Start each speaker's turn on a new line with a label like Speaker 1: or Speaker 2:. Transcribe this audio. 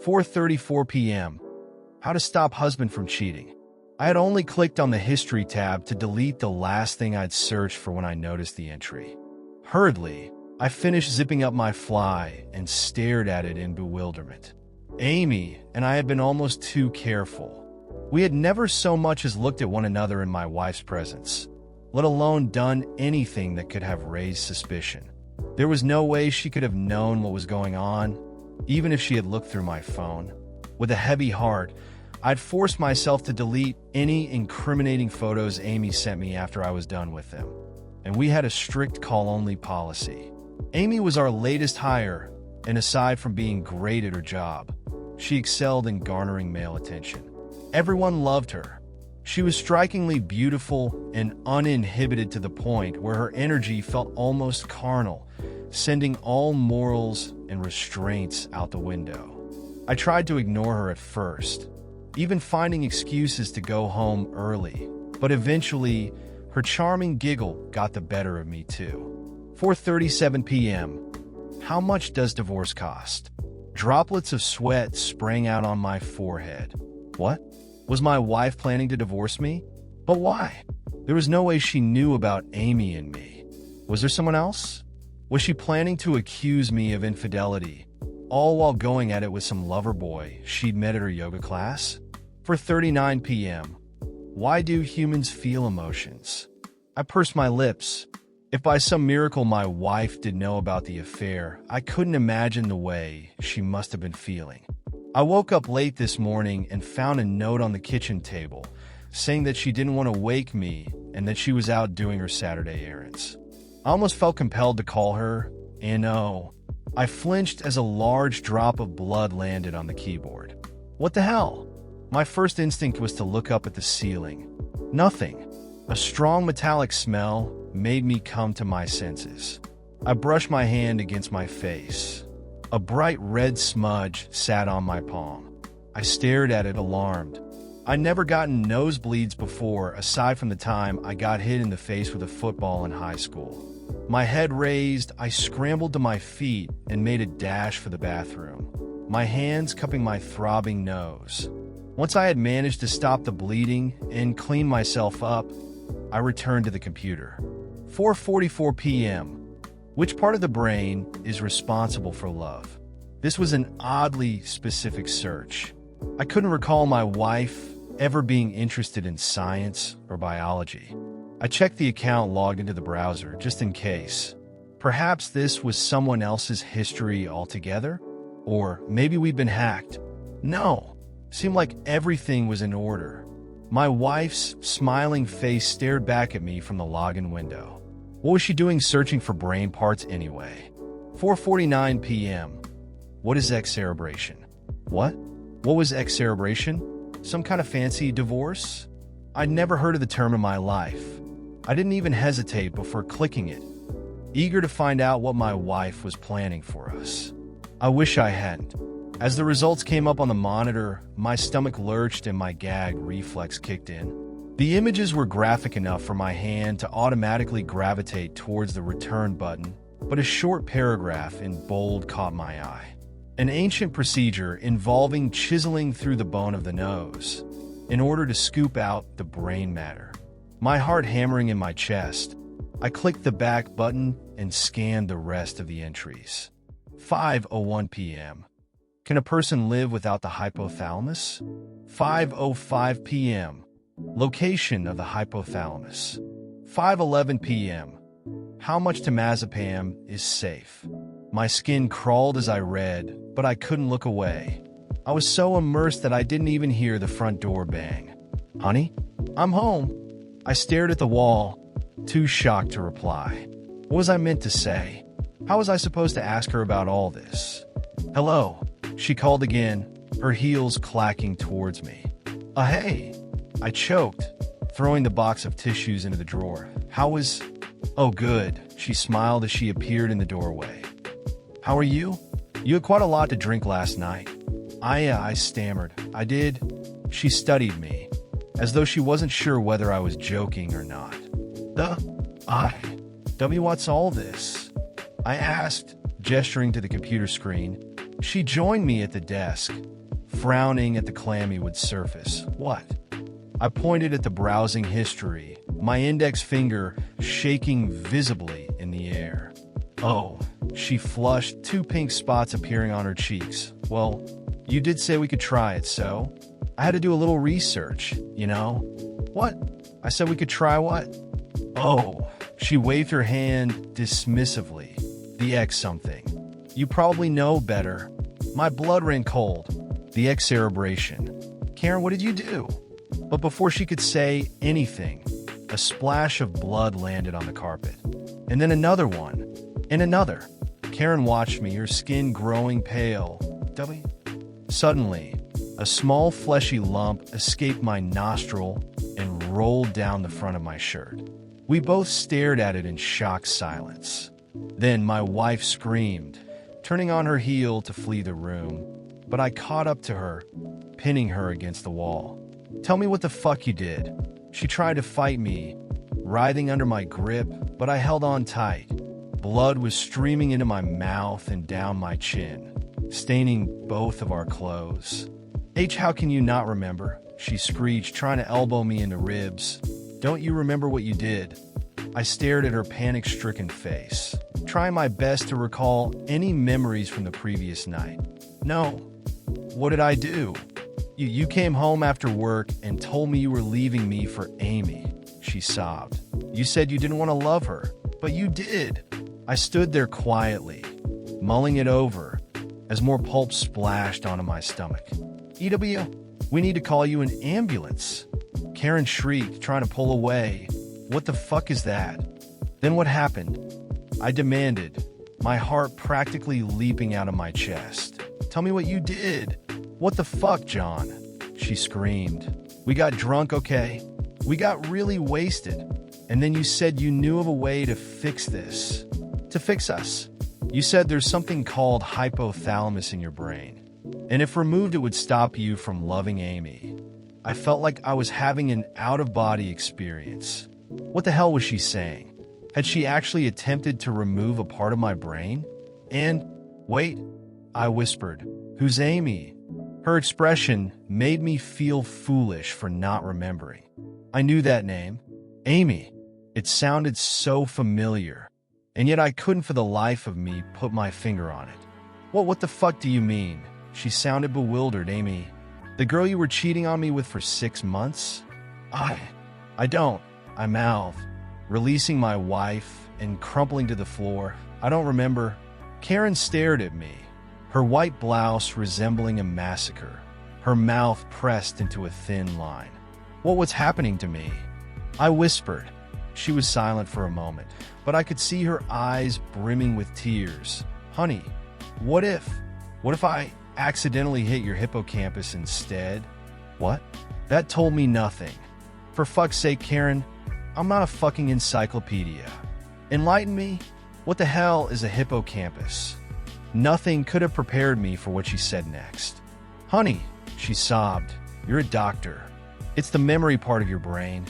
Speaker 1: 4:34 p.m. How to stop husband from cheating. I had only clicked on the history tab to delete the last thing I'd searched for when I noticed the entry. Hurriedly, I finished zipping up my fly and stared at it in bewilderment. Amy and I had been almost too careful. We had never so much as looked at one another in my wife's presence, let alone done anything that could have raised suspicion. There was no way she could have known what was going on, even if she had looked through my phone. With a heavy heart, I'd forced myself to delete any incriminating photos Amy sent me after I was done with them. And we had a strict call-only policy. Amy was our latest hire, and aside from being great at her job, she excelled in garnering male attention. Everyone loved her. She was strikingly beautiful and uninhibited to the point where her energy felt almost carnal, sending all morals and restraints out the window. I tried to ignore her at first, even finding excuses to go home early, but eventually, her charming giggle got the better of me too. 4:37 p.m. How much does divorce cost? Droplets of sweat sprang out on my forehead. What? Was my wife planning to divorce me? But why? There was no way she knew about Amy and me. Was there someone else? Was she planning to accuse me of infidelity, all while going at it with some lover boy she'd met at her yoga class? 4:39 p.m. Why do humans feel emotions? I pursed my lips. If by some miracle my wife did know about the affair, I couldn't imagine the way she must have been feeling. I woke up late this morning and found a note on the kitchen table saying that she didn't want to wake me and that she was out doing her Saturday errands. I almost felt compelled to call her, and I flinched as a large drop of blood landed on the keyboard. What the hell? My first instinct was to look up at the ceiling. Nothing. A strong metallic smell made me come to my senses. I brushed my hand against my face. A bright red smudge sat on my palm. I stared at it, alarmed. I'd never gotten nosebleeds before, aside from the time I got hit in the face with a football in high school. My head raised, I scrambled to my feet and made a dash for the bathroom, my hands cupping my throbbing nose. Once I had managed to stop the bleeding and clean myself up, I returned to the computer. 4:44 p.m. Which part of the brain is responsible for love? This was an oddly specific search. I couldn't recall my wife ever being interested in science or biology. I checked the account logged into the browser just in case. Perhaps this was someone else's history altogether? Or maybe we'd been hacked. No, seemed like everything was in order. My wife's smiling face stared back at me from the login window. What was she doing searching for brain parts anyway? 4:49 p.m. What is excerebration? What? What was excerebration? Some kind of fancy divorce? I'd never heard of the term in my life. I didn't even hesitate before clicking it, eager to find out what my wife was planning for us. I wish I hadn't. As the results came up on the monitor, my stomach lurched and my gag reflex kicked in. The images were graphic enough for my hand to automatically gravitate towards the return button, but a short paragraph in bold caught my eye. An ancient procedure involving chiseling through the bone of the nose in order to scoop out the brain matter. My heart hammering in my chest, I clicked the back button and scanned the rest of the entries. 5:01 p.m. Can a person live without the hypothalamus? 5:05 p.m. Location of the hypothalamus. 5:11 p.m. How much temazepam is safe? My skin crawled as I read, but I couldn't look away. I was so immersed that I didn't even hear the front door bang. Honey, I'm home. I stared at the wall, too shocked to reply. What was I meant to say? How was I supposed to ask her about all this? Hello, she called again, her heels clacking towards me. Hey, I choked, throwing the box of tissues into the drawer. How was... Oh, good, she smiled as she appeared in the doorway. How are you? You had quite a lot to drink last night. I stammered. I did. She studied me, as though she wasn't sure whether I was joking or not. What's all this? I asked, gesturing to the computer screen. She joined me at the desk, frowning at the clammy wood surface. What? I pointed at the browsing history, my index finger shaking visibly in the air. Oh, she flushed, two pink spots appearing on her cheeks. Well, you did say we could try it, so I had to do a little research, you know? What? I said we could try what? Oh, she waved her hand dismissively. The X something. You probably know better. My blood ran cold. The X cerebration. Karen, what did you do? But before she could say anything, a splash of blood landed on the carpet. And then another one. And another. Karen watched me, her skin growing pale. Suddenly, a small fleshy lump escaped my nostril and rolled down the front of my shirt. We both stared at it in shocked silence. Then my wife screamed, turning on her heel to flee the room, but I caught up to her, pinning her against the wall. Tell me what the fuck you did. She tried to fight me, writhing under my grip, but I held on tight. Blood was streaming into my mouth and down my chin, staining both of our clothes. How can you not remember? She screeched, trying to elbow me in the ribs. Don't you remember what you did? I stared at her panic-stricken face, trying my best to recall any memories from the previous night. No. What did I do? You came home after work and told me you were leaving me for Amy, she sobbed. You said you didn't want to love her, but you did. I stood there quietly, mulling it over, as more pulp splashed onto my stomach. EW, we need to call you an ambulance. Karen shrieked, trying to pull away. What the fuck is that? Then what happened? I demanded, my heart practically leaping out of my chest. Tell me what you did. What the fuck, John? She screamed. We got drunk, okay? We got really wasted. And then you said you knew of a way to fix this. To fix us. You said there's something called hypothalamus in your brain. And if removed, it would stop you from loving Amy. I felt like I was having an out-of-body experience. What the hell was she saying? Had she actually attempted to remove a part of my brain? And, wait, I whispered, who's Amy? Her expression made me feel foolish for not remembering. I knew that name. Amy. It sounded so familiar. And yet I couldn't for the life of me put my finger on it. What the fuck do you mean? She sounded bewildered. Amy, the girl you were cheating on me with for 6 months? I don't, I mouthed, releasing my wife and crumpling to the floor. I don't remember. Karen stared at me, her white blouse resembling a massacre, her mouth pressed into a thin line. What was happening to me? I whispered. She was silent for a moment, but I could see her eyes brimming with tears. Honey, what if I accidentally hit your hippocampus instead? What? That told me nothing. For fuck's sake, Karen, I'm not a fucking encyclopedia. Enlighten me? What the hell is a hippocampus? Nothing could have prepared me for what she said next. Honey, she sobbed, you're a doctor. It's the memory part of your brain.